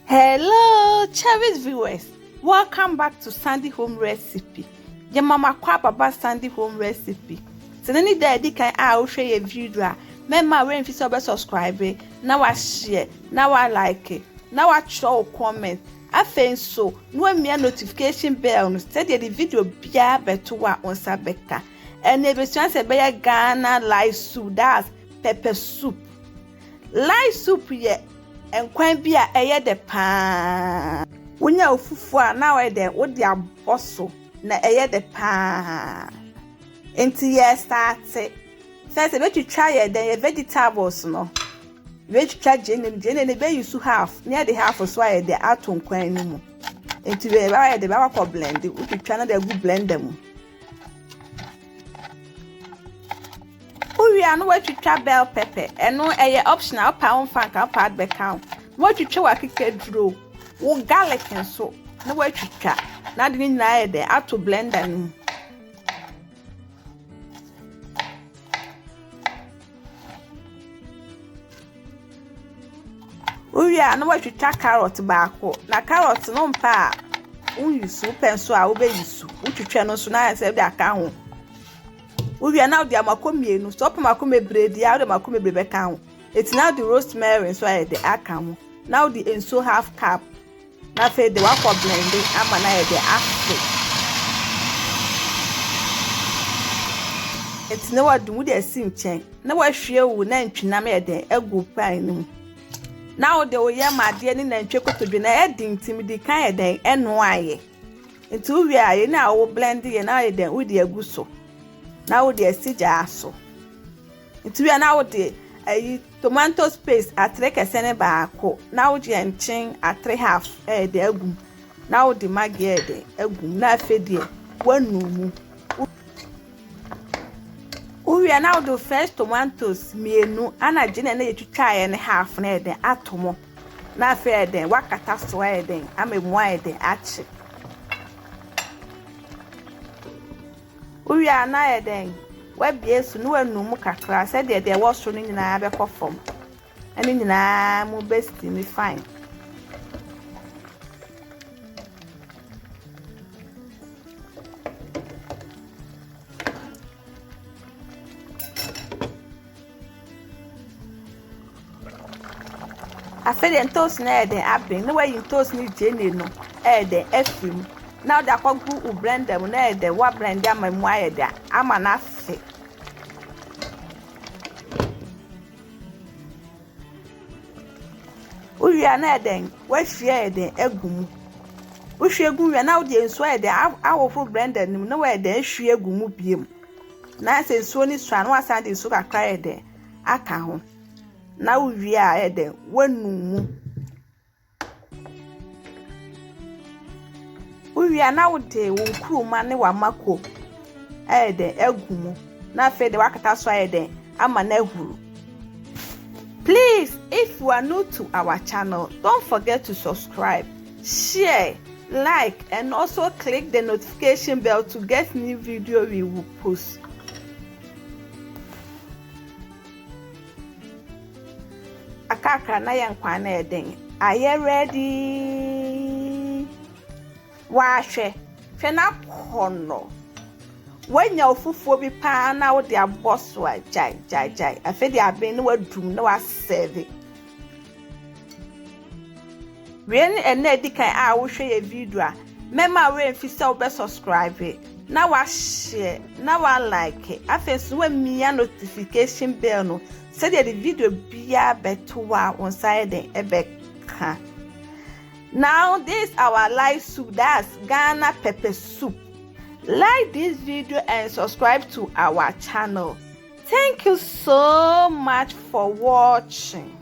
Hello, cherished viewers. Welcome back to Sandy Home Recipe. Your mama kwa baba Sandy Home Recipe. So any day di kan a share your video. Remember when you subscribe, now I share, now I like, now I show comment. I think so. No me notification bell no steady the video bia beto on sabeka. And if you want to buy Ghana live soup, that's pepper soup. Live soup ye and kwan bia eye de pa. Wonya ofufu a na we de wo de aboso na eye de pa. Enti ye start. First we to try ye then vegetables no. We to try jene be use half. Near the half so ye de aton kwan no mu. Enti we ba ye de ba kwa blend. We to try na de go blend them. We are no way to try bell pepper and no optional pound fank up at the count. What you try a draw, or garlic and so. No way to try. Not even there out to blend them. We are no way to try carrot tobacco. Na carrots no pa. You soup and so I obey you soup. Which you try no sooner and say that count. We are now the amakomi no stop makome bread ya the makome bebe kan. It's now the rosemary so I the account. Now the enso half cup. Na fe the wa for blending ama na the after. It's no what do the sim chen. Na wa hwe wu na ntwina me de egu pan no. Now the oya ma de ni na ntwe kotodwe na e din tim di kan e den eno aye. Nti we are na wo blend ye na e den wo de egu so. Now the sija so. Itu ya now the tomato paste at 3% baako. Now the enchin at 3/2 de agum. Now the MAGGI de agum na afedie wanu. We are now the first tomatoes mienu ana gene na yetwitwa ye ne half na de atomo. Na afe de wakata so de amemwa de achi. We are na eden web yes no anum kakra said there was so nyina be kofom ani nyina mu best me fine afede toast na eden abin no way you toast ni jene no eden afim. Now the cogu will blend them near the what blend them and wire there. I'm an affe. We are not then, where share the egum. We share gum and now the swear the our full blended nowhere then share gumu beam. Nancy Sony Swan was standing so I cried there. I can't. Now we are there, one. We are now de won crew mane wa mako de agumu na fe de wakata so de ama na huru. Please, if you are new to our channel, don't forget to subscribe, share, like and also click the notification bell to get new video we will post. Akaka na yankwa na eden. Are you ready? Washe fena kono wanya ofufuo bi pa na wo de aboso a jai afedi aben na wadum na wa serve wen ene dikan a wo hwe ye video a mema we mfisa wo be subscribe na wa share na wa like afenso wa miya notification bell no say the video bia beto wa on side ebeka. Now this our live soup, that's Ghana pepper soup. Like this video and subscribe to our channel. Thank you so much for watching.